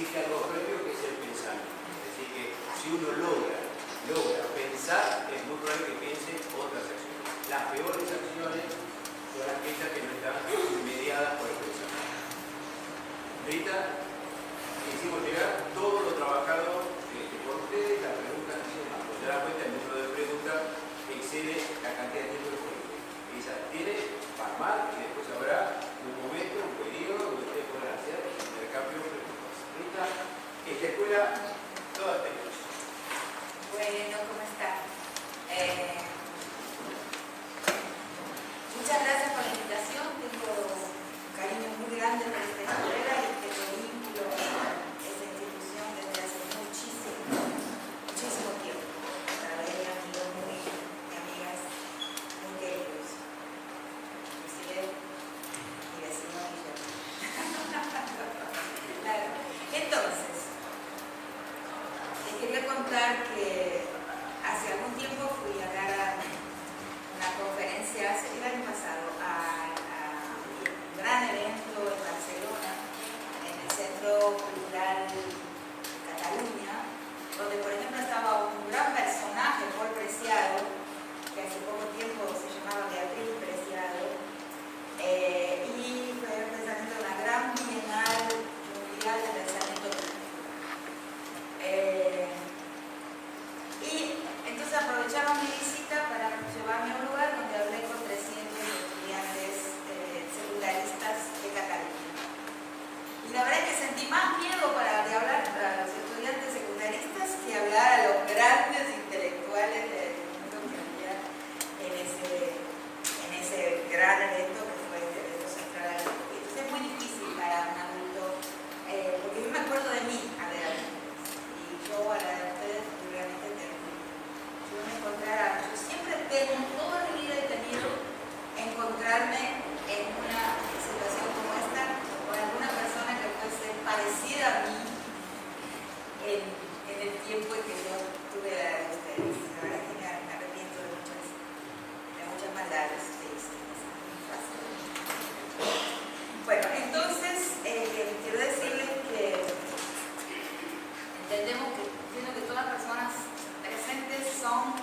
existe algo previo que es el pensamiento. Es decir, que si uno logra pensar, es muy probable que piense otras acciones. Las peores acciones son aquellas que no están mediadas por el pensamiento. Ahorita hicimos llegar todo lo trabajado por ustedes, las preguntas y demás. Cuando se da cuenta, el número de preguntas excede la cantidad de tiempo disponible. Esa tiene para más y después habrá un momento, un periodo donde ustedes podrán hacer intercambio de preguntas. Esta escuela, todas tenemos. Bueno, ¿cómo están? Muchas gracias por la invitación. Tengo un cariño muy grande por esta escuela y tengo vínculo con esta institución desde hace muchísimo tiempo. A través de amigos y amigas muy queridos. Inclusive mi vecino y yo. Claro. Entonces, les quería contar que hace algún tiempo fui a dar una conferencia, el año pasado, a un gran evento en Barcelona, en el Centro Cultural Cataluña, donde por ejemplo estaba un gran personaje, Paul Preciado, que hace poco tiempo se llamaba Beatriz Preciado, y fue precisamente una gran bienal mundial de pensamiento crítico. Y entonces aprovecharon mi visita para llevarme a un lugar donde hablé con 300 estudiantes secundaristas de Cataluña. Y la verdad es que sentí más miedo de hablar a los estudiantes secundaristas que hablar a los grandes intelectuales del mundo que había en ese gran evento que fue el evento central. Entonces es muy difícil para un adulto, porque yo me acuerdo de mí a la edad de ustedes, y yo a la edad de ustedes realmente yo me encontrara, yo siempre tengo, toda mi vida he tenido encontrarme en una situación como esta con alguna persona que fuese parecida a mí en el tiempo en que yo tuve la edad de ustedes. La verdad es que me arrepiento de muchas maldades que hice. Bueno, entonces quiero decirles que entendemos que, entiendo que todas las personas presentes son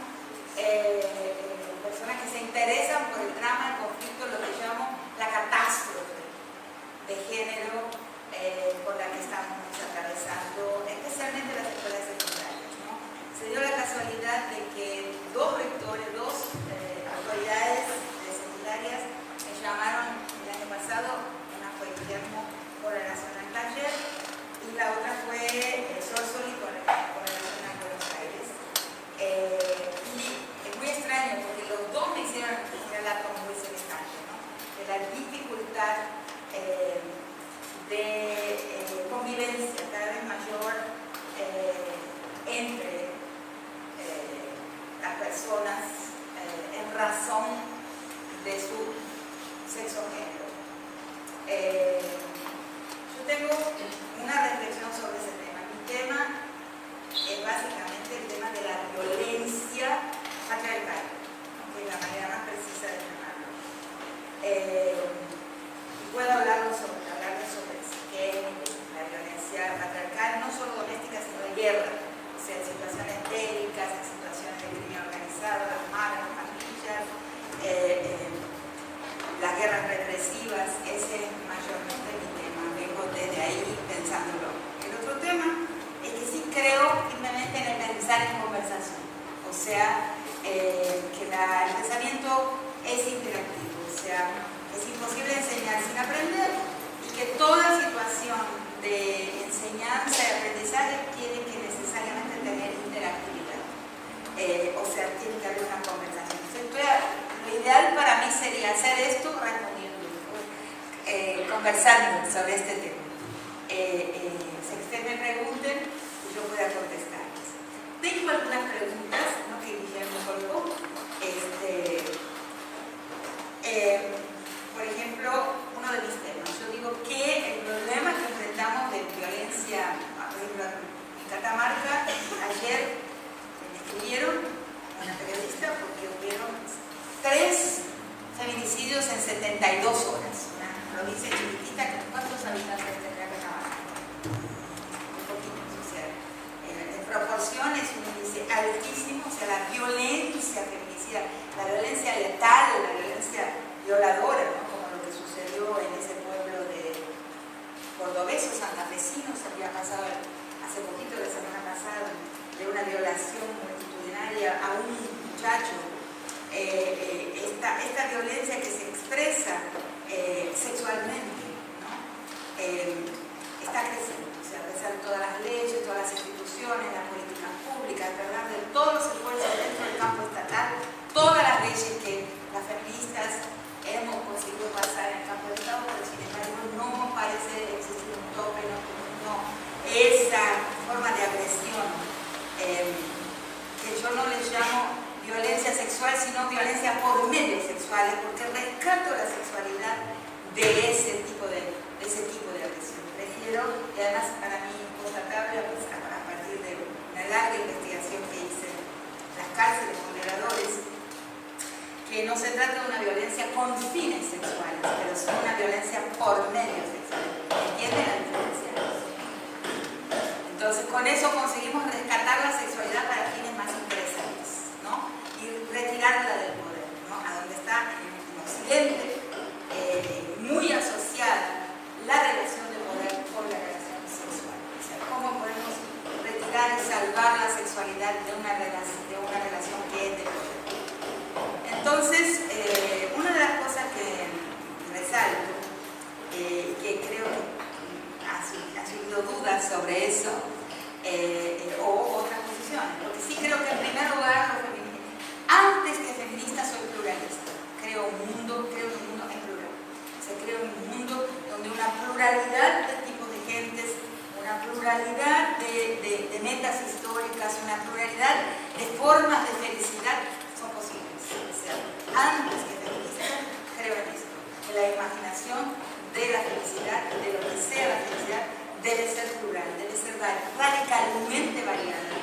personas que se interesan por el drama, el conflicto, lo que llamo la catástrofe de género por la que estamos atravesando, especialmente las escuelas secundarias, ¿no? Se dio la casualidad de que dos rectores, dos autoridades de secundarias me llamaron el año pasado. Una fue Guillermo por la Nacional Taller y la otra fue Sorsoli por la Nacional Buenos Aires. Y es muy extraño porque los dos me hicieron relato muy semejante, ¿no? De la dificultad de convivencia cada vez mayor entre las personas en razón de su sexo género. Yo tengo una reflexión sobre ese tema. Mi tema es básicamente el tema de la violencia patriarcal, que es la manera más precisa de llamarlo. Y puedo hablarles sobre eso, que es la violencia patriarcal, no solo doméstica, sino de guerra, o sea, en situaciones bélicas, en situaciones de crimen organizado, las maras, las pandillas, las guerras represivas. Ese es mayormente mi tema, vengo desde ahí pensándolo. El otro tema es que sí creo firmemente en el pensar en conversación, o sea, que el pensamiento es interactivo, o sea, es imposible enseñar sin aprender y que toda situación de enseñanza y aprendizaje tiene que necesariamente tener interactividad, o sea, tiene que haber una conversación. Entonces, lo ideal para mí sería hacer esto respondiendo, conversando sobre este tema. Si ustedes me pregunten, yo pueda contestarles. Tengo algunas preguntas, ¿no?, que Guillermo colocó. Por ejemplo, uno de mis temas, yo digo que el problema que enfrentamos de violencia, por ejemplo, en Catamarca, ayer me escribieron a una periodista porque hubieron 3 feminicidios en 72 horas. Una provincia chiquitita, ¿cuántos habitantes tendrá Catamarca? cordobeses, santafesinos, había pasado hace poquito, la semana pasada, de una violación multitudinaria a un muchacho. Esta violencia que se expresa sexualmente, ¿no? Está creciendo. O sea, a pesar de todas las leyes, todas las instituciones, las políticas públicas, ¿verdad? De todos los esfuerzos dentro del campo estatal, todas las leyes que las feministas hemos conseguido pasar en el campo del Estado, pero sin embargo no parece existir un tope, esa forma de agresión, que yo no les llamo violencia sexual, sino violencia por medios sexuales, porque rescato la sexualidad de ese tipo de agresión. Prefiero, y además para mí constatable a partir de una larga investigación que hice en las cárceles con violadores, que no se trata de una violencia con fines sexuales, pero es una violencia por medios sexuales. ¿Entienden la diferencia? Entonces, con eso conseguimos rescatar la sexualidad para fines más interesantes, ¿no? Y retirarla del poder, ¿no? A donde está en Occidente muy asociada la relación de poder con la relación sexual. O sea, ¿cómo podemos retirar y salvar la sexualidad de una relación que es de poder? Entonces, una de las cosas que resalto, que creo que ha surgido dudas sobre eso, o otras posiciones, porque sí creo que en primer lugar, antes que feminista soy pluralista, creo un mundo en plural. O sea, creo un mundo donde una pluralidad de tipos de gentes, una pluralidad de metas históricas, una pluralidad de formas de felicidad son posibles. O sea, antes que feminista, creo en esto, que la imaginación de la felicidad, de lo que sea la felicidad, debe ser plural, debe ser radicalmente variada.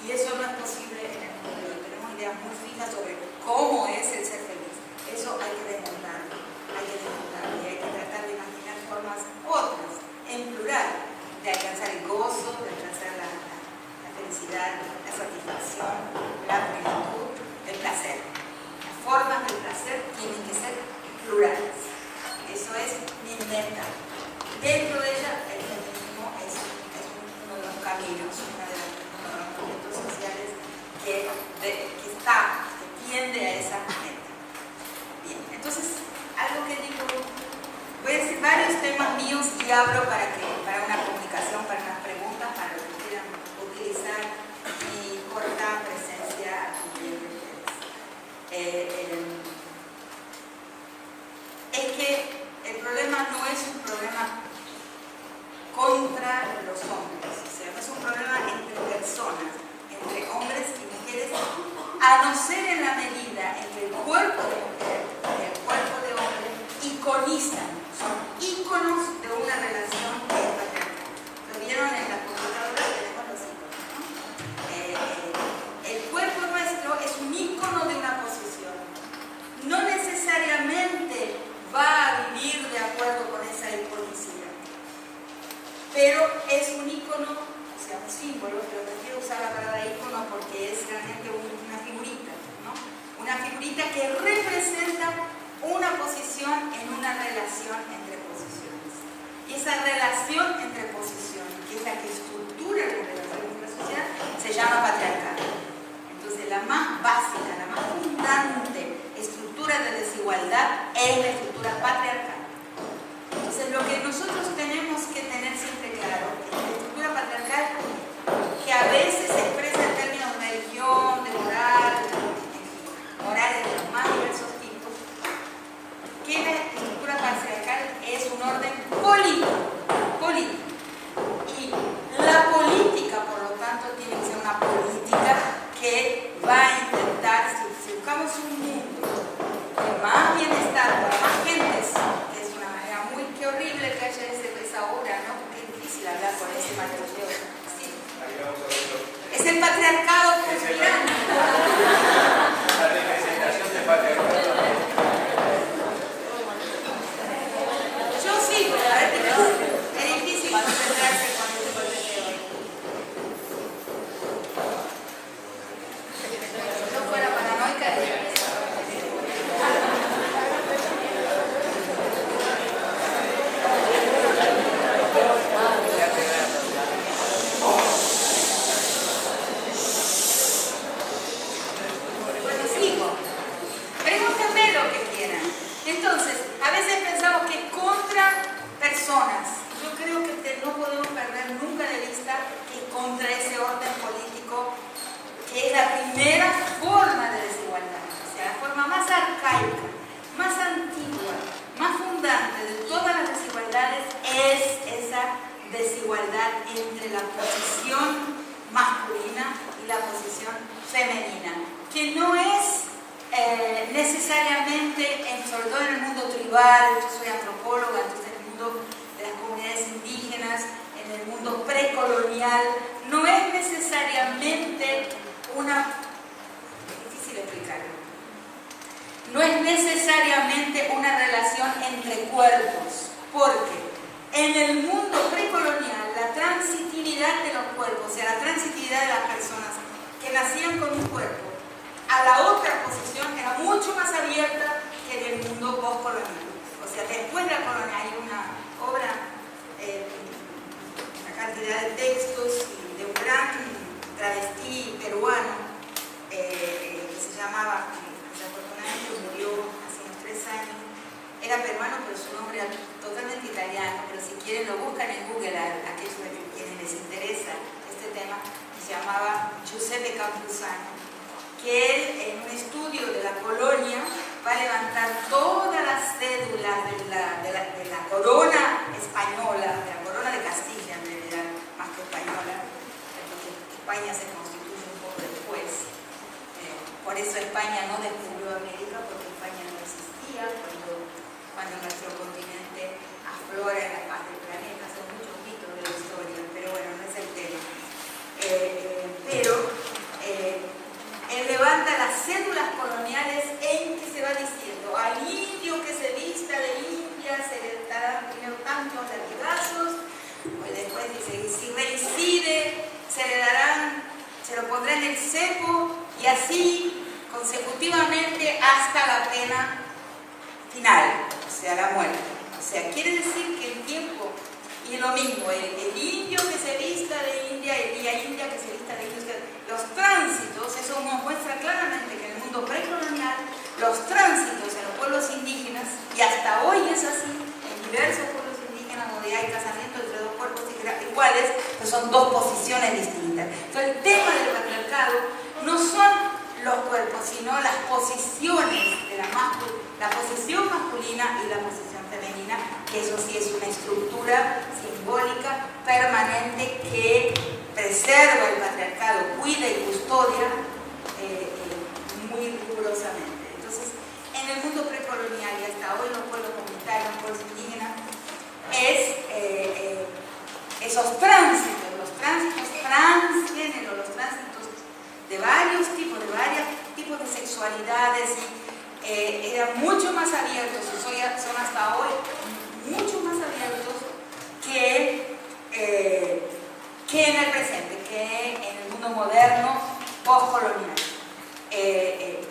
Y eso no es posible en el mundo. Tenemos ideas muy fijas sobre cómo es el ser feliz. Eso hay que desmontarlo, y hay que tratar de imaginar formas otras, en plural, de alcanzar el gozo, de alcanzar la felicidad, la satisfacción, la plenitud, el placer. Las formas del placer tienen que ser plurales. Eso es mi meta. Dentro de ella, el feminismo es uno de los caminos, uno de los movimientos sociales que tiende a esa meta. Bien, entonces, algo que digo, voy a decir varios temas míos y abro para una comunicación, para unas preguntas, para los que quieran utilizar mi corta presencia aquí entre ustedes. Es que el problema no es un problema contra los hombres, o sea, no es un problema entre personas, entre hombres y mujeres, a no ser en la medida en que el cuerpo de mujer y el cuerpo de hombre iconizan, son íconos de una relación que es patriarcal. Lo vieron en la computadora, tenemos los íconos, ¿no? El cuerpo nuestro es un ícono de una posición. No necesariamente va a vivir de acuerdo con esa iconicidad, pero es un ícono, o sea, un símbolo, pero prefiero usar la palabra ícono porque es realmente una figurita, ¿no? Una figurita que representa una posición en una relación entre posiciones. Y esa relación entre posiciones, que es la que estructura la relación entre la sociedad, se llama patriarcado. Entonces, la más básica, la más fundante estructura de desigualdad es la estructura patriarcal. Entonces, lo que nosotros tenemos que tener siempre claro es que la estructura patriarcal, que a veces se expresa en términos de religión, de moral, morales de los más diversos tipos, que la estructura patriarcal es un orden político. Y la política, por lo tanto, tiene que ser una política que va a intentar, si buscamos un mundo de más bienestar para más gentes, que es una manera muy horrible que haya esa obra, ¿no? Porque es difícil hablar con ese mayoreo. Sí. Es el patriarcado conspirando. La representación del patriarcado. Yo sí, pero a ver, es difícil concentrarse con ese tipo de teoría. Si yo fuera paranoica, diría eso. entre la posición masculina y la posición femenina, que no es necesariamente, sobre todo en el mundo tribal. Yo soy antropóloga, entonces en el mundo de las comunidades indígenas, en el mundo precolonial, no es necesariamente una... Es difícil explicarlo. No es necesariamente una relación entre cuerpos, porque en el mundo precolonial la transitividad de los cuerpos, o sea, la transitividad de las personas que nacían con un cuerpo a la otra posición era mucho más abierta que en el mundo postcolonial. O sea, después de la colonia hay una obra, una cantidad de textos de un gran travesti peruano que se llamaba, desafortunadamente murió hace unos 3 años, era peruano pero su nombre era totalmente italiano, pero si quieren lo buscan en Google a aquellos a quienes les interesa este tema, se llamaba Giuseppe Campuzano, que él en un estudio de la colonia va a levantar todas las cédulas de la corona española, de la corona de Castilla en realidad, más que española, porque España se constituye un poco después. Por eso España no descubrió América, porque España no existía cuando nuestro continente aflora en la faz del planeta. Son muchos mitos de la historia, pero bueno, no es el tema. Él levanta las cédulas coloniales en que se va diciendo: al indio que se vista de India se le darán primero tantos latigazos, pues después dice, y si reincide se lo pondrá en el cepo, y así consecutivamente hasta la pena final, o sea, la muerte. O sea, quiere decir que el tiempo, y lo mismo, el indio que se vista de India y la india que se vista de India, los tránsitos, eso nos muestra claramente que en el mundo precolonial, los tránsitos en los pueblos indígenas, y hasta hoy es así, en diversos pueblos indígenas donde hay casamiento entre dos cuerpos iguales, pues son dos posiciones distintas. Entonces el tema del patriarcado no son los cuerpos, sino las posiciones de la posición masculina y la posición femenina, que eso sí es una estructura simbólica permanente que preserva el patriarcado, cuida y custodia muy rigurosamente. Entonces, en el mundo precolonial y hasta hoy los pueblos comunitarios, los pueblos indígenas, esos tránsitos, los tránsitos transgénero, los tránsitos de varios tipos de sexualidades, eran mucho más abiertos, son hasta hoy mucho más abiertos que en el presente, que en el mundo moderno postcolonial.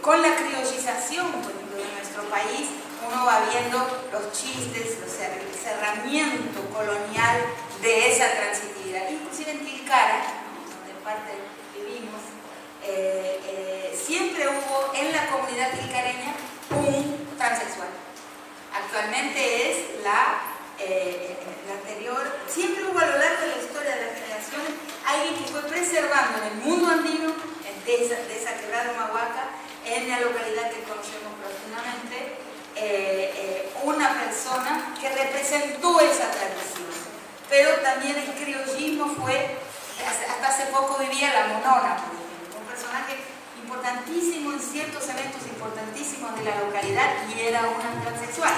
Con la criollización, por ejemplo, de nuestro país, uno va viendo los chistes, el cerramiento colonial de esa transitividad. Inclusive en Tilcara, donde en parte vivimos, siempre hubo en la comunidad tilcareña un transexual. Actualmente es la anterior. Siempre hubo a lo largo de la historia de las generaciones alguien que fue preservando en el mundo andino, de esa quebrada Humahuaca, en la localidad que conocemos profundamente, una persona que representó esa tradición. Pero también el criollismo fue, hasta hace poco vivía la monona, por ejemplo, un personaje importantísimo en ciertos eventos importantísimos de la localidad, y era una transexual.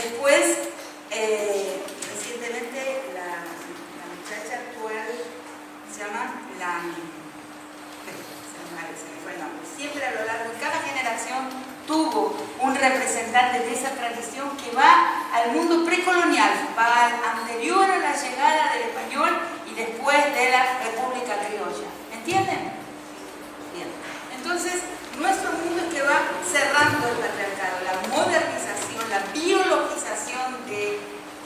Después, recientemente, la muchacha actual, se llama se me fue el nombre. Siempre a lo largo de cada generación tuvo un representante de esa tradición que va al mundo precolonial, va anterior a la llegada del español y después de la República Criolla. ¿Entienden? Bien. Entonces, nuestro mundo es que va cerrando el patriarcado, la modernización, la biologización de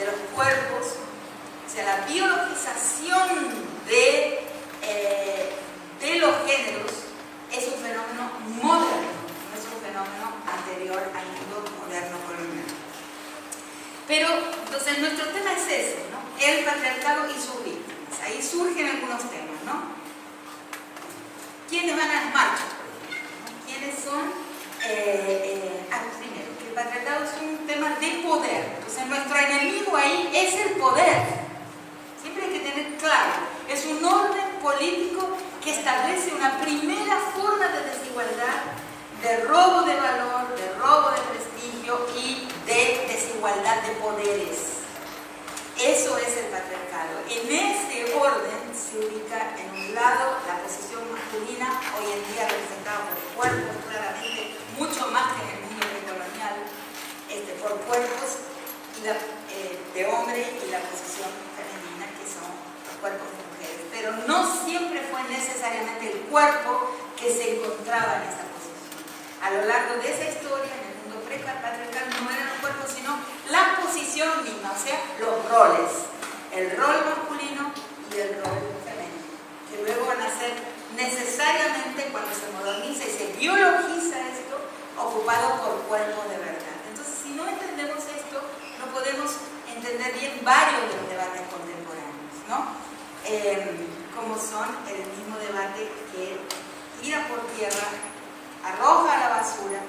los cuerpos, o sea, la biologización de los géneros es un fenómeno moderno, no es un fenómeno anterior al mundo moderno colonial. Pero, entonces, nuestro tema es ese, ¿no? El patriarcado y sus víctimas. Ahí surgen algunos temas, ¿no? ¿Quiénes van a las marchas, por ejemplo, ¿no? ¿Quiénes son? Primero, que el patriarcado es un tema de poder. Entonces, nuestro enemigo ahí es el poder. Siempre hay que tener claro no siempre fue necesariamente el cuerpo que se encontraba en esa posición. A lo largo de esa historia, en el mundo prepatriarcal, no eran los cuerpos, sino la posición misma, o sea, los roles. El rol masculino y el rol femenino, que luego van a ser necesariamente, cuando se moderniza y se biologiza esto, ocupado por cuerpos de verdad. Entonces, si no entendemos esto, no podemos entender bien varios de los debates contemporáneos, ¿no? Como son el mismo debate que tira por tierra, arroja a la basura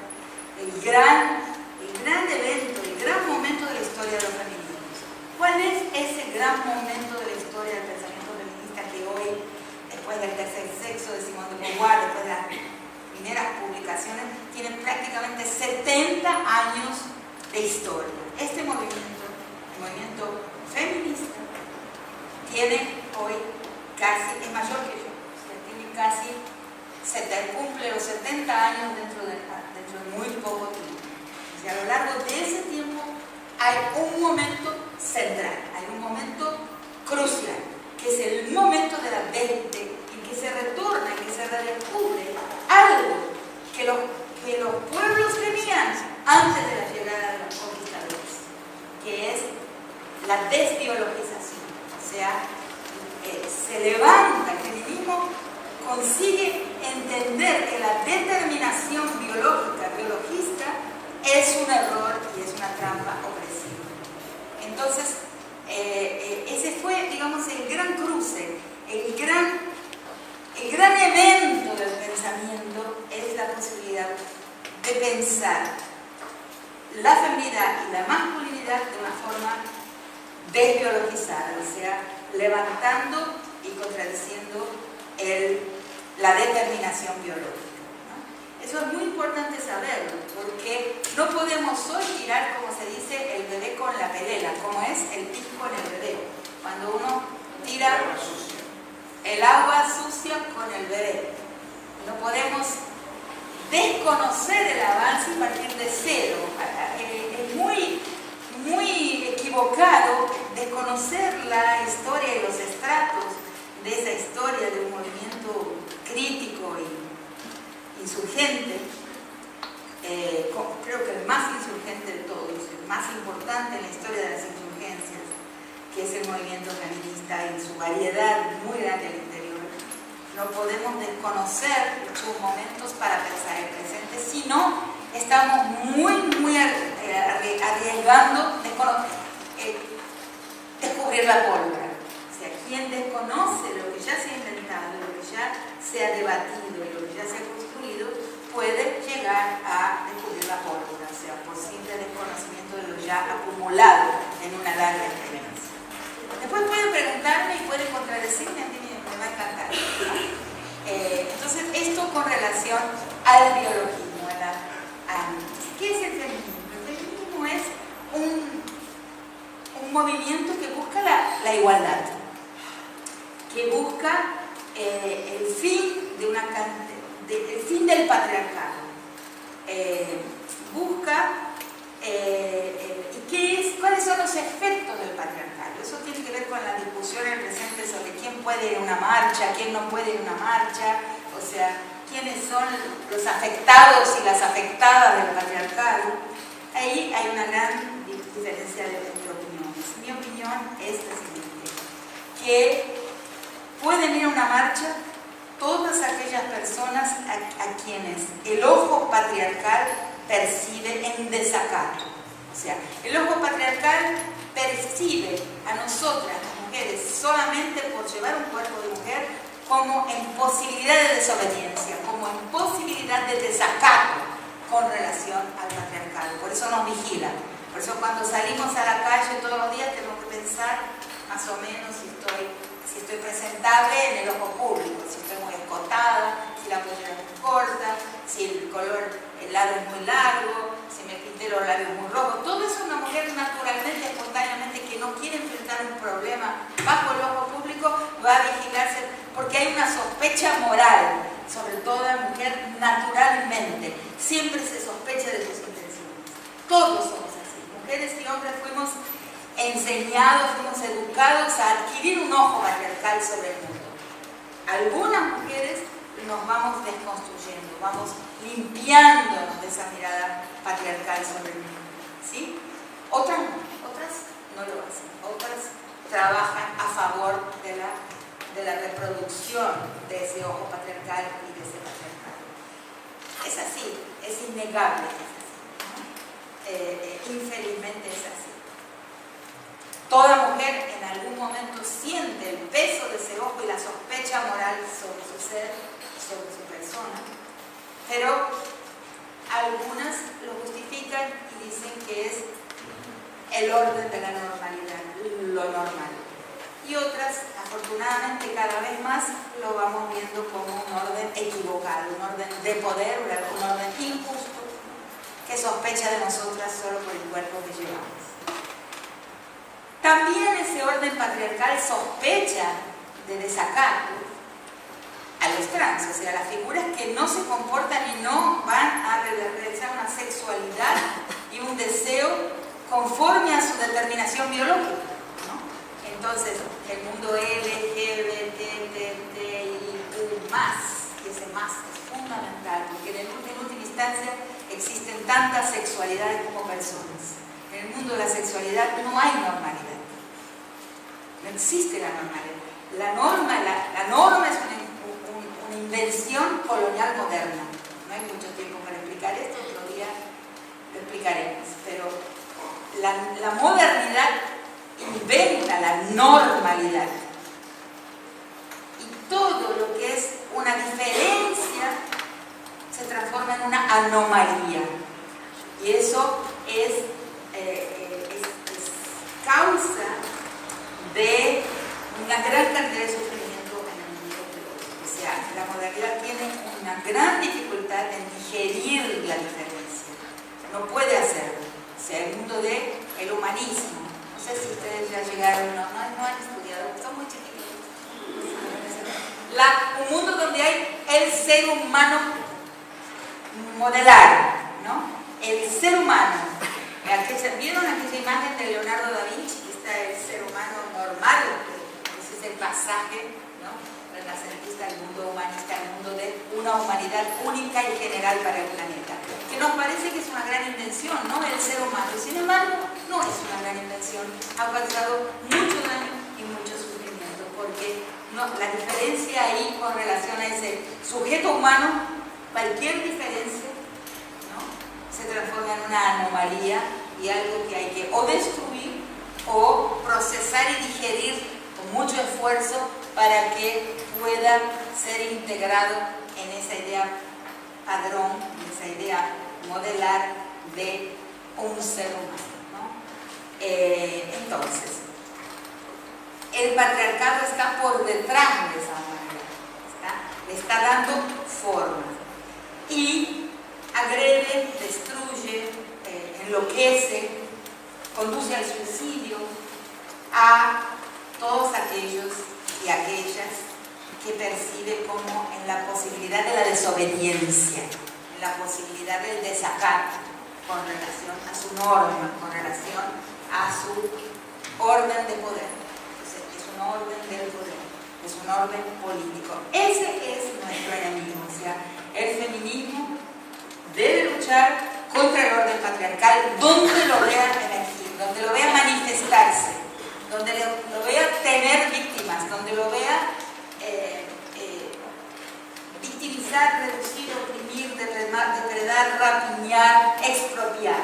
el gran evento, el gran momento de la historia de los feminismos. ¿Cuál es ese gran momento de la historia del pensamiento feminista que hoy, después del tercer sexo de Simone de Beauvoir, después de las primeras publicaciones, tiene prácticamente 70 años de historia? Este movimiento, el movimiento feminista, tiene hoy casi, es mayor que yo, o sea, tiene casi, cumple los 70 años dentro de muy poco tiempo. O sea, a lo largo de ese tiempo hay un momento central, hay un momento crucial, que es el momento de la mente, en que se retorna, en que se redescubre algo que los pueblos tenían antes de la llegada de los conquistadores, que es la desbiologización. O sea, se levanta, el feminismo consigue entender que la determinación biologista es un error y es una trampa opresiva. Entonces, ese fue, digamos, el gran cruce, el gran evento del pensamiento, es la posibilidad de pensar la feminidad y la masculinidad de una forma desbiologizada, o sea, levantando y contradiciendo la determinación biológica. Eso es muy importante saberlo, porque no podemos hoy tirar, como se dice, el bebé con la pelela, como es el pis con el bebé. Cuando uno tira el agua sucia con el bebé. No podemos desconocer el avance y partir de cero. Es muy equivocado desconocer la historia y los estratos de esa historia de un movimiento crítico y insurgente, creo que el más insurgente de todos, el más importante en la historia de las insurgencias, que es el movimiento feminista en su variedad muy grande al interior. No podemos desconocer sus momentos para pensar el presente, sino estamos muy arriesgando descubrir la pólvora. O sea, quien desconoce lo que ya se ha inventado, lo que ya se ha debatido, lo que ya se ha construido, puede llegar a descubrir la pólvora, o sea, por simple desconocimiento de lo ya acumulado en una larga experiencia. Después pueden preguntarme y pueden contradecirme, a mí me va a encantar, ¿no? Entonces, esto con relación al biologismo. ¿Qué es el feminismo? El feminismo es un movimiento que busca la igualdad, que busca el fin el fin del patriarcado, busca cuáles son los efectos del patriarcado. Eso tiene que ver con la discusión en el presente sobre quién puede ir a una marcha, quién no puede ir a una marcha, o sea, quiénes son los afectados y las afectadas del patriarcado. Ahí hay una gran diferencia de opiniones. Mi opinión es la siguiente, que pueden ir a una marcha todas aquellas personas a quienes el ojo patriarcal percibe en desacato. O sea, el ojo patriarcal percibe a nosotras, las mujeres, solamente por llevar un cuerpo de mujer, como en posibilidad de desobediencia, como en posibilidad de desacato con relación al patriarcado. Por eso nos vigilan. Por eso cuando salimos a la calle todos los días tenemos que pensar más o menos si estoy presentable en el ojo público, si estoy muy escotada, si la pollera es muy corta, si el lado es muy largo, si me pinté los labios muy rojos. Todo eso una mujer naturalmente, espontáneamente, que no quiere enfrentar un problema bajo el ojo público, va a vigilarse porque hay una sospecha moral sobre toda mujer naturalmente. Siempre se sospecha de sus intenciones. Todos somos así. Mujeres y hombres fuimos enseñados, fuimos educados a adquirir un ojo patriarcal sobre el mundo. algunas mujeres nos vamos desconstruyendo, vamos limpiándonos de esa mirada patriarcal sobre el mundo, ¿sí? Otras no lo hacen, otras trabajan a favor de la reproducción de ese ojo patriarcal y de ese patriarcado. Es así, es innegable que es así, ¿no? Infelizmente es así. Toda mujer en algún momento siente el peso de ese ojo y la sospecha moral sobre su ser, sobre su persona, pero algunas lo justifican y dicen que es el orden de la normalidad, lo normal. Y otras, afortunadamente cada vez más, lo vamos viendo como un orden equivocado, un orden de poder, un orden injusto, que sospecha de nosotras solo por el cuerpo que llevamos. También ese orden patriarcal sospecha de desacato a los trans, o sea, las figuras que no se comportan y no van a realizar una sexualidad y un deseo conforme a su determinación biológica, ¿no? Entonces, el mundo LGBTTIQ+, y ese más es fundamental, porque en última instancia existen tantas sexualidades como personas. En el mundo de la sexualidad no hay normalidad. No existe la normalidad. La norma es una invención colonial moderna. No hay mucho tiempo para explicar esto, otro día lo explicaremos. Pero la modernidad inventa la normalidad. Y todo lo que es una diferencia se transforma en una anomalía. Y eso es causa de una gran cantidad de sufrimiento en el mundo de hoy. O sea, la modernidad tiene una gran dificultad en digerir la diferencia. No puede hacerlo. O sea, el mundo del humanismo. No sé si ustedes ya llegaron, no han estudiado, son muy chiquitos. Un mundo donde hay el ser humano modelar, ¿no? El ser humano. ¿Vieron aquella imagen de Leonardo da Vinci? Que está el ser humano normal. Ese es el pasaje, ¿no? Renacentista al mundo humanista, al mundo de una humanidad única y general para el planeta. Que nos parece que es una gran invención, ¿no? El ser humano. Sin embargo, no es una gran invención. Ha causado mucho daño y mucho sufrimiento, porque la diferencia ahí con relación a ese sujeto humano, cualquier diferencia, ¿no? Se transforma en una anomalía y algo que hay que o destruir o procesar y digerir con mucho esfuerzo para que pueda ser integrado en esa idea padrón, en esa idea modelar de un ser humano, ¿no? Entonces, el patriarcado está por detrás de esa manera, le está dando forma y agrede, destruye, enloquece, conduce al suicidio a todos aquellos y aquellas que percibe como en la posibilidad de la desobediencia, en la posibilidad del desacato con relación a su norma, con relación a su orden de poder. Entonces, es un orden del poder, es un orden político. Ese es nuestro enemigo. O sea, el feminismo debe luchar contra el orden patriarcal donde lo vea emergir, donde lo vea manifestarse, donde lo vea tener víctimas, donde lo vea victimizar, reducir, oprimir, depredar, rapiñar, expropiar,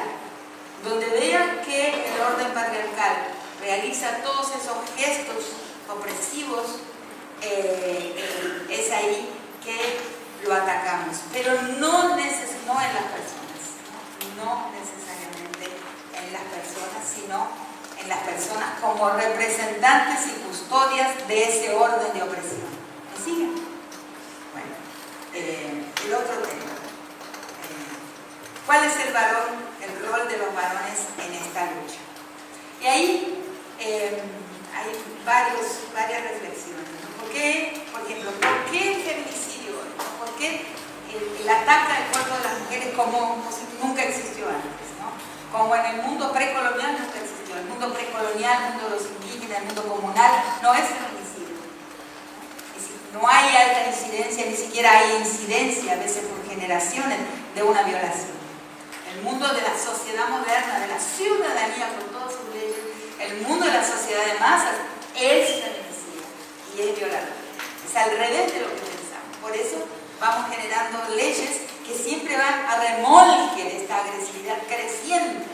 donde vea que el orden patriarcal realiza todos esos gestos opresivos, es ahí que lo atacamos, pero no en las personas, no necesariamente en las personas, sino en las personas como representantes y custodias de ese orden de opresión. ¿Me siguen? Bueno, el otro tema. ¿Cuál es el rol de los varones en esta lucha? Y ahí hay varias reflexiones, ¿no? ¿Por qué, por ejemplo, por qué el feminicidio hoy? ¿Por qué el ataque al cuerpo de las mujeres como si nunca existió antes, ¿no? Como en el mundo precolonial nunca existió. El mundo precolonial, el mundo de los indígenas, el mundo comunal, no es feminicidio, ¿no? Es decir, no hay potencia, ni siquiera hay incidencia, a veces por generaciones, de una violación. El mundo de la sociedad moderna, de la ciudadanía con todas sus leyes, el mundo de la sociedad de masas es feminicida y es violador. Es al revés de lo que pensamos. Por eso vamos generando leyes que siempre van a remolque de esta agresividad creciente,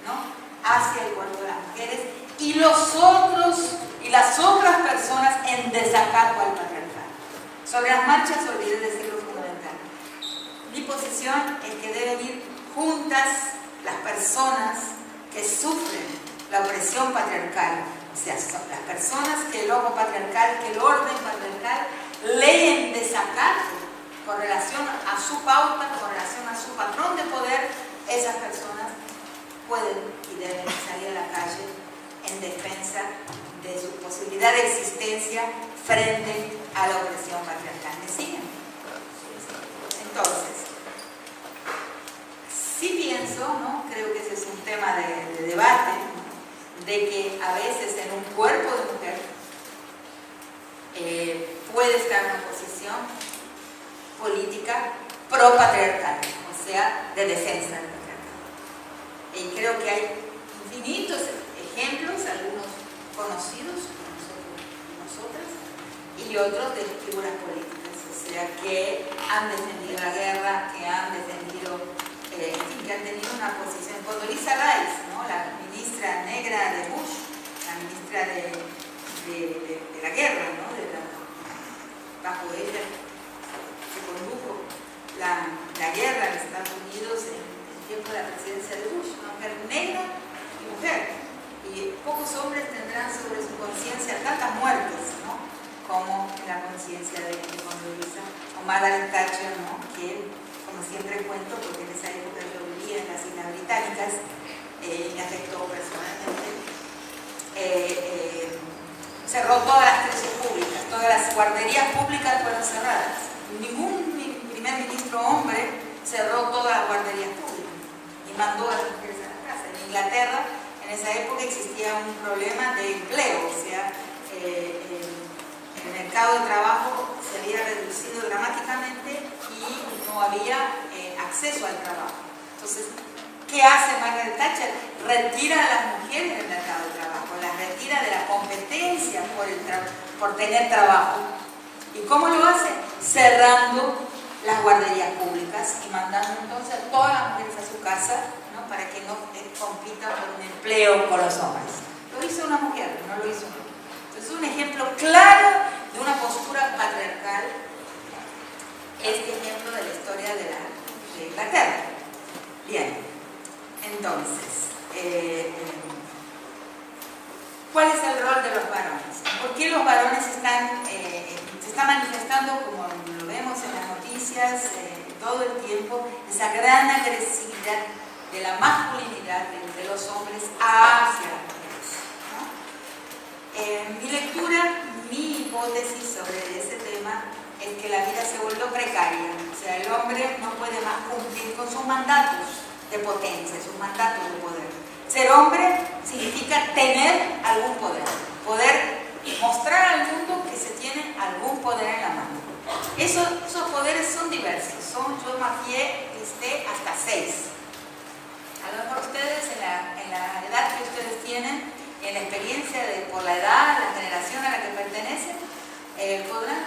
¿no?, hacia el cuerpo de las mujeres y los otros y las otras personas en desacato al patriarcado. Sobre las marchas olvidé decir lo fundamental. Mi posición es que deben ir juntas las personas que sufren la opresión patriarcal, o sea, son las personas que el ojo patriarcal, que el orden patriarcal leen desacato con relación a su pauta, con relación a su patrón de poder. Esas personas pueden y deben salir a la calle en defensa de su posibilidad de existencia frente a la opresión patriarcal. ¿Me siguen? Entonces, sí pienso, ¿no?, creo que ese es un tema de debate, de que a veces en un cuerpo de mujer puede estar una posición política pro-patriarcal, o sea, de defensa del patriarcado. Y creo que hay infinitos ejemplos, algunos conocidos por nosotros y nosotras, y otros de figuras políticas, o sea, que han defendido la guerra, que han defendido, que han tenido una posición. Condoleezza Rice, ¿no?, la ministra negra de Bush, la ministra de la guerra, ¿no?, bajo ella se condujo la guerra en Estados Unidos en el tiempo de la presidencia de Bush, una mujer negra y mujer. Y pocos hombres tendrán sobre su conciencia tantas muertes, ¿no?, como la conciencia de Condoleezza, o Margaret Thatcher, ¿no?, que, como siempre cuento, porque en esa época yo vivía en las Islas Británicas, me afectó personalmente, cerró todas las creches públicas, todas las guarderías públicas fueron cerradas. Ningún primer ministro hombre cerró todas las guarderías públicas y mandó a las mujeres a la casa. En Inglaterra, en esa época existía un problema de empleo, o sea, el mercado de trabajo se había reducido dramáticamente y no había acceso al trabajo. Entonces, ¿qué hace Margaret Thatcher? Retira a las mujeres del mercado de trabajo, las retira de la competencia por tener trabajo. ¿Y cómo lo hace? Cerrando las guarderías públicas y mandando entonces a todas las mujeres a su casa, ¿no?, para que no compitan por un empleo con los hombres. Lo hizo una mujer, no lo hizo un hombre. Entonces, un ejemplo claro de una postura patriarcal, este ejemplo de la historia de Inglaterra. Bien, entonces, ¿cuál es el rol de los varones? ¿Por qué los varones se están manifestando, como lo vemos en las noticias todo el tiempo, esa gran agresividad de la masculinidad de los hombres hacia las mujeres, ¿no? Mi lectura, mi hipótesis sobre ese tema es que la vida se volvió precaria, o sea, el hombre no puede más cumplir con sus mandatos de potencia, sus mandatos de poder. Ser hombre significa tener algún poder mostrar al mundo que se tiene algún poder en la mano. Esos poderes son diversos, yo mafié hasta 6. A lo mejor ustedes, en la edad que ustedes tienen, en la experiencia por la edad, la generación a la que pertenecen, podrán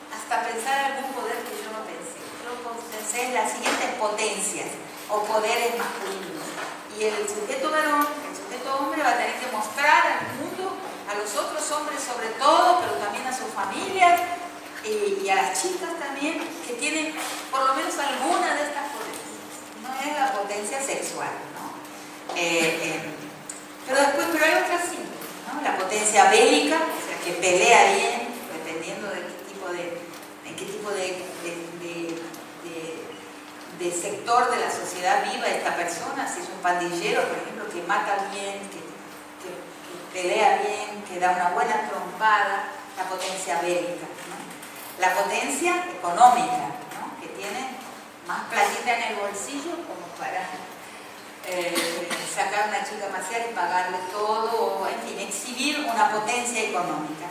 hasta pensar algún poder que yo no pensé. Yo pensé en las siguientes potencias o poderes masculinos. Y el sujeto varón, el sujeto hombre, va a tener que mostrar al mundo, a los otros hombres sobre todo, pero también a sus familias y a las chicas también, que tienen por lo menos alguna de estas potencias. No es la potencia sexual, ¿no? Pero hay otras sí, ¿no? La potencia bélica, o sea, que pelea bien, dependiendo de qué tipo de sector de la sociedad viva esta persona. Si es un pandillero, por ejemplo, que mata bien, que pelea bien, que da una buena trompada, la potencia bélica, ¿no? La potencia económica, ¿no?, que tiene más platita en el bolsillo como para sacar a una chica a pasear y pagarle todo, o en fin, exhibir una potencia económica.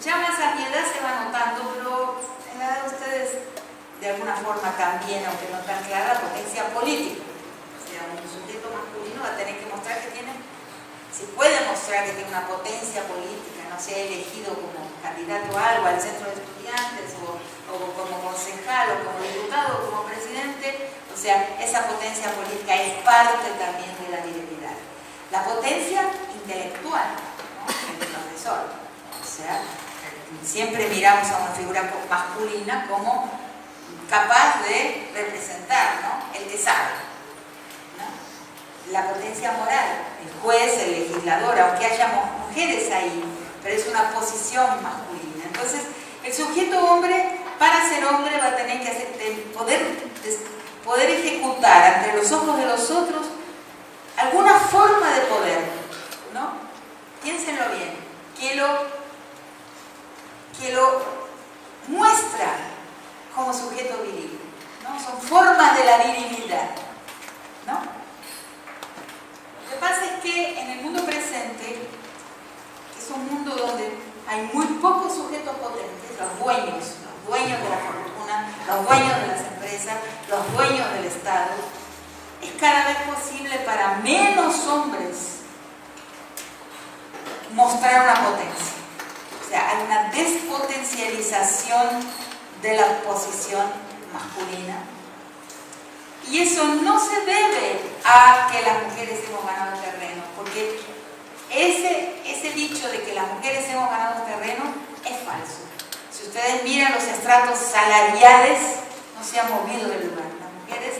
Ya más a mi edad se va notando, pero en la edad de ustedes de alguna forma también, aunque no tan clara, la potencia política. O sea, un sujeto masculino va a tener que mostrar que tiene, si puede mostrar que tiene una potencia política, no sea elegido como candidato a algo al centro de estudiantes o como concejal o como diputado o como presidente, o sea, esa potencia política es parte también de la virilidad. La potencia intelectual, ¿no? El profesor, o sea, siempre miramos a una figura masculina como capaz de representar, ¿no? El que sabe, ¿no? La potencia moral, el juez, el legislador, aunque haya mujeres ahí, pero es una posición masculina. Entonces, el sujeto hombre, para ser hombre, va a tener que poder ejecutar ante los ojos de los otros alguna forma de poder, ¿no? Piénsenlo bien, que lo muestra como sujeto viril, ¿no? Son formas de la virilidad, ¿no? Lo que pasa es que en el mundo presente, que es un mundo donde hay muy pocos sujetos potentes, los dueños de la fortuna, los dueños de las empresas, los dueños del Estado, es cada vez posible para menos hombres mostrar una potencia. O sea, hay una despotencialización de la posición masculina. Y eso no se debe a que las mujeres hemos ganado terreno, porque ese dicho de que las mujeres hemos ganado terreno es falso. Si ustedes miran los estratos salariales, no se han movido del lugar. Las mujeres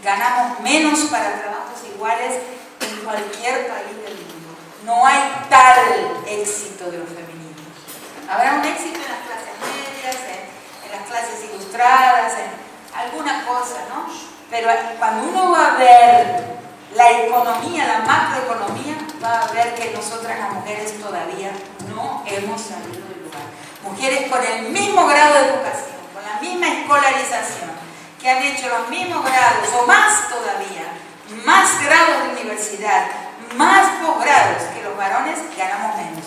ganamos menos para trabajos iguales en cualquier país del mundo. No hay tal éxito de los femeninos. Habrá un éxito en las clases medias, en las clases ilustradas, en alguna cosa, ¿no? Pero cuando uno va a ver la economía, la macroeconomía, va a ver que nosotras las mujeres todavía no hemos salido del lugar. Mujeres con el mismo grado de educación, con la misma escolarización, que han hecho los mismos grados, o más todavía, más grados de universidad, más posgrados que los varones, ganamos menos.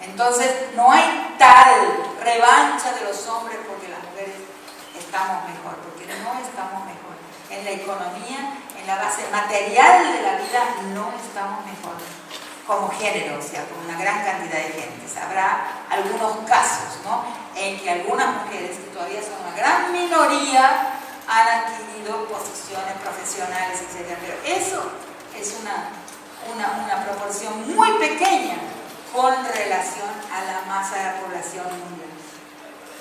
Entonces, no hay tal revancha de los hombres porque las mujeres estamos mejor, porque no estamos mejor. En la economía, en la base material de la vida, no estamos mejor como género, o sea, con una gran cantidad de gentes. Habrá algunos casos, ¿no?, en que algunas mujeres, que todavía son una gran minoría, han adquirido posiciones profesionales, etc. Pero eso es una proporción muy pequeña con relación a la masa de la población mundial.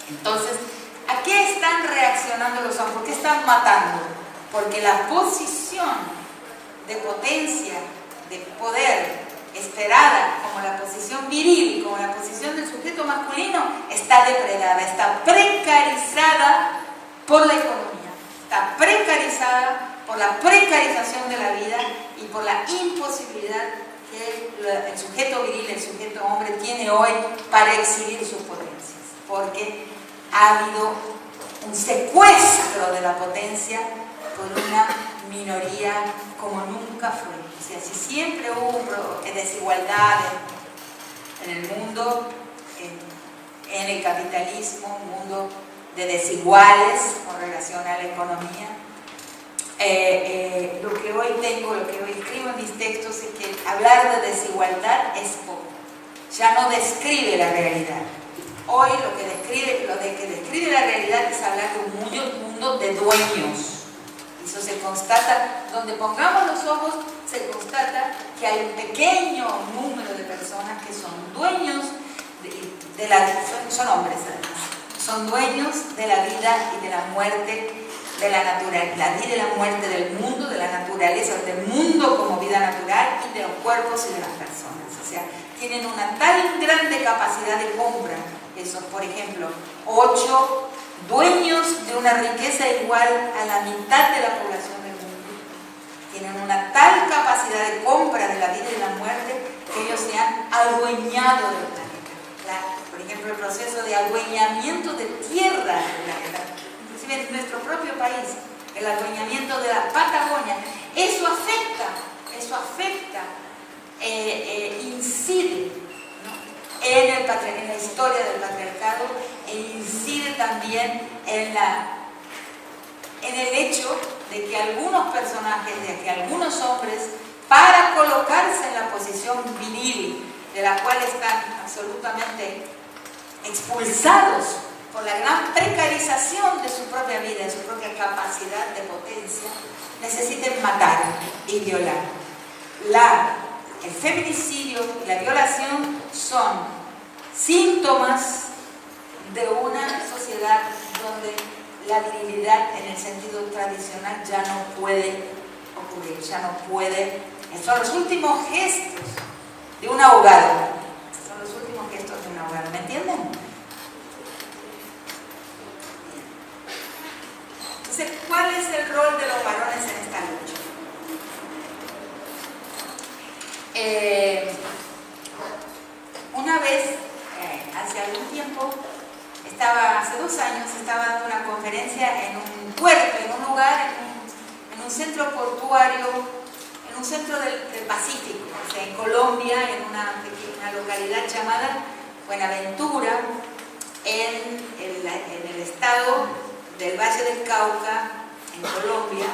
Entonces, ¿a qué están reaccionando los hombres? ¿Por qué están matando? Porque la posición de potencia, de poder esperada como la posición viril, como la posición del sujeto masculino, está depredada, está precarizada por la economía, está precarizada por la precarización de la vida y por la imposibilidad que el sujeto viril, el sujeto hombre tiene hoy para exhibir sus potencias, porque ha habido un secuestro de la potencia por una minoría como nunca fue. O sea, si siempre hubo desigualdad en el mundo, en el capitalismo, un mundo de desiguales con relación a la economía, lo que hoy escribo en mis textos es que hablar de desigualdad es poco, ya no describe la realidad. Hoy lo que describe la realidad es hablar de un mundo de dueños. Eso se constata, donde pongamos los ojos, se constata que hay un pequeño número de personas que son dueños son hombres además, son dueños de la vida y de la muerte, de la naturaleza, la vida y la muerte del mundo, de la naturaleza, del mundo como vida natural y de los cuerpos y de las personas. O sea, tienen una tan grande capacidad de compra, esos, por ejemplo, 8 dueños de una riqueza igual a la mitad de la población del mundo. Tienen una tal capacidad de compra de la vida y la muerte que ellos se han adueñado del planeta. Por ejemplo, el proceso de adueñamiento de tierra del planeta, inclusive en nuestro propio país, el adueñamiento de la Patagonia, eso afecta, incide, ¿no?, en la historia del patriarcado e incide también en la en el hecho de que algunos personajes, de que algunos hombres, para colocarse en la posición viril, de la cual están absolutamente expulsados por la gran precarización de su propia vida, de su propia capacidad de potencia, necesiten matar y violar. El feminicidio y la violación son síntomas de una sociedad donde la virilidad en el sentido tradicional ya no puede ocurrir, ya no puede. Son los últimos gestos de un ahogado. Son los últimos gestos de un ahogado, ¿me entienden? Entonces, ¿cuál es el rol de los varones en esta lucha? Una vez, hace algún tiempo, hace 2 años, estaba dando una conferencia en un puerto, en un lugar, en un centro portuario, en un centro del Pacífico, o sea, en Colombia, en una localidad llamada Buenaventura, en el estado del Valle del Cauca, en Colombia,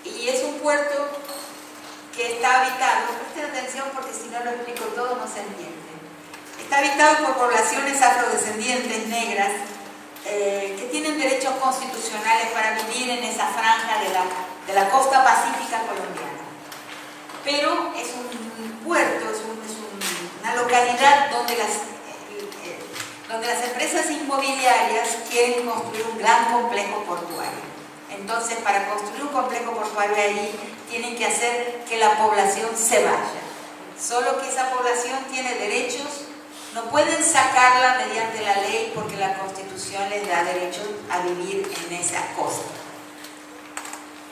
y es un puerto que está habitado, presten atención porque si no lo explico todo no se entiende. Está habitado por poblaciones afrodescendientes negras que tienen derechos constitucionales para vivir en esa franja de la costa pacífica colombiana. Pero es un puerto, es una localidad donde las empresas inmobiliarias quieren construir un gran complejo portuario. Entonces, para construir un complejo portuario ahí, tienen que hacer que la población se vaya. Solo que esa población tiene derechos. No pueden sacarla mediante la ley porque la Constitución les da derecho a vivir en esa costa.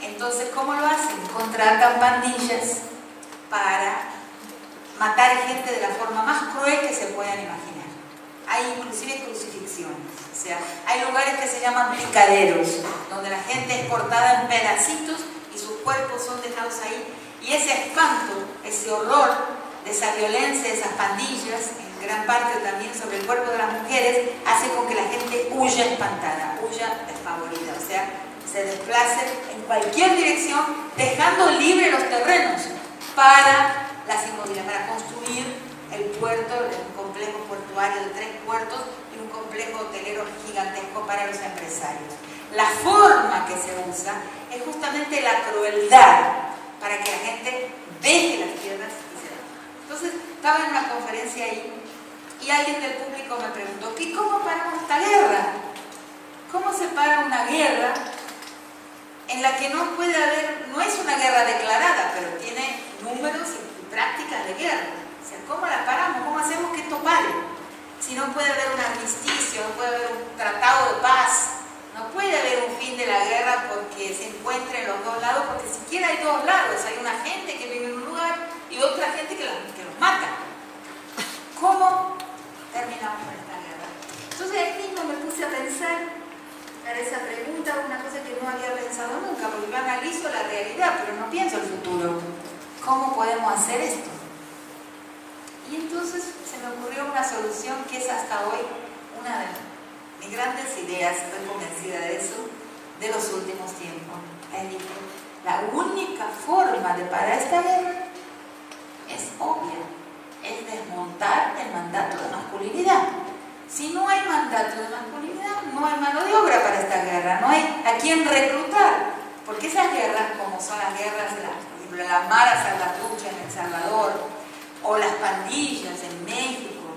Entonces, ¿cómo lo hacen? Contratan pandillas para matar gente de la forma más cruel que se puedan imaginar. Hay inclusive crucifixiones. O sea, hay lugares que se llaman picaderos, donde la gente es cortada en pedacitos y sus cuerpos son dejados ahí. Y ese espanto, ese horror de esa violencia, de esas pandillas, en gran parte también sobre el cuerpo de las mujeres, hace con que la gente huya espantada, huya despavorida, o sea, se desplace en cualquier dirección, dejando libres los terrenos para las inmobiliarias, para construir el puerto, un complejo portuario de 3 puertos y un complejo hotelero gigantesco para los empresarios. La forma que se usa es justamente la crueldad para que la gente deje las tierras y se vaya. Entonces, estaba en una conferencia ahí y alguien del público me preguntó, ¿y cómo paramos esta guerra? ¿Cómo se para una guerra en la que no puede haber, no es una guerra declarada, pero tiene números y prácticas de guerra? O sea, ¿cómo la paramos? ¿Cómo hacemos que esto pare? Si no puede haber un armisticio, no puede haber un tratado de paz, no puede haber un fin de la guerra porque se encuentren los dos lados, porque siquiera hay 2 lados, hay una gente que vive en un lugar y otra gente que los mata. ¿Cómo terminamos con esta guerra? Entonces ahí mismo me puse a pensar para esa pregunta, una cosa que no había pensado nunca, porque yo analizo la realidad, pero no pienso el futuro. ¿Cómo podemos hacer esto? Y entonces se me ocurrió una solución que es hasta hoy una de mis grandes ideas, estoy convencida de eso, de los últimos tiempos. Él dijo, la única forma de parar esta guerra es obvia, es desmontar el mandato de masculinidad. Si no hay mandato de masculinidad, no hay mano de obra para esta guerra, no hay a quién reclutar, porque esas guerras, como son las guerras de la Mara Salvatrucha en El Salvador, o las pandillas en México,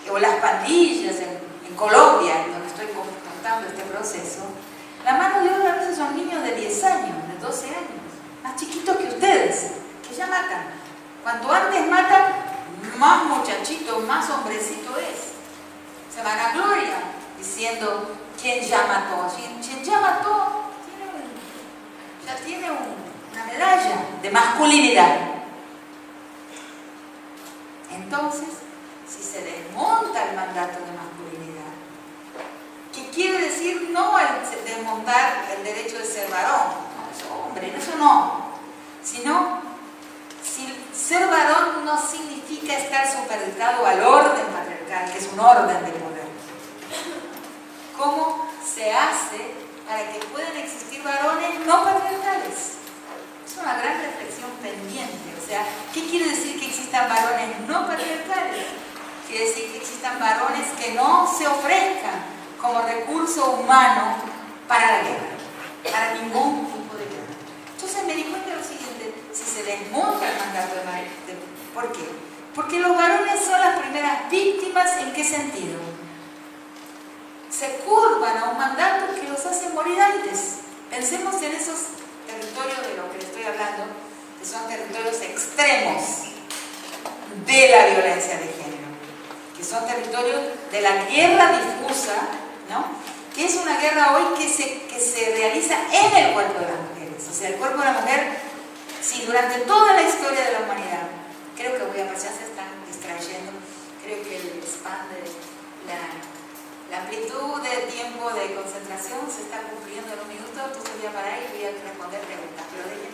o las pandillas en Colombia, donde estoy contando este proceso, la mano de obra a veces son niños de 10 años, de 12 años, más chiquitos que ustedes, que ya matan. Cuanto antes matan, más muchachito, más hombrecito es. Se van a gloria diciendo quién ya mató. Quien ya mató ya tiene una medalla de masculinidad. Entonces, si se desmonta el mandato de masculinidad, ¿qué quiere decir? No el desmontar el derecho de ser varón, no, eso, hombre, eso no, sino si ser varón no significa estar supeditado al orden patriarcal, que es un orden de poder. ¿Cómo se hace para que puedan existir varones no patriarcales. Es una gran reflexión pendiente. O sea, ¿qué quiere decir que existan varones no patriarcales? Quiere decir que existan varones que no se ofrezcan como recurso humano para la guerra, para ningún tipo de guerra. Entonces me di cuenta de lo siguiente: si se desmonta el mandato de marido, ¿por qué? Porque los varones son las primeras víctimas. ¿En qué sentido? Se curvan a un mandato que los hace morir antes. Pensemos en esos territorios de los que les estoy hablando, que son territorios extremos de la violencia de género, que son territorios de la guerra difusa, ¿no? Que es una guerra hoy que se realiza en el cuerpo de las mujeres. O sea, el cuerpo de la mujer, sí, durante toda la historia de la humanidad. Creo que voy a pasar, se están distrayendo. Creo que el spam de la amplitud de tiempo de concentración se está cumpliendo en un minuto, entonces voy a parar y voy a responder preguntas. Pero déjenme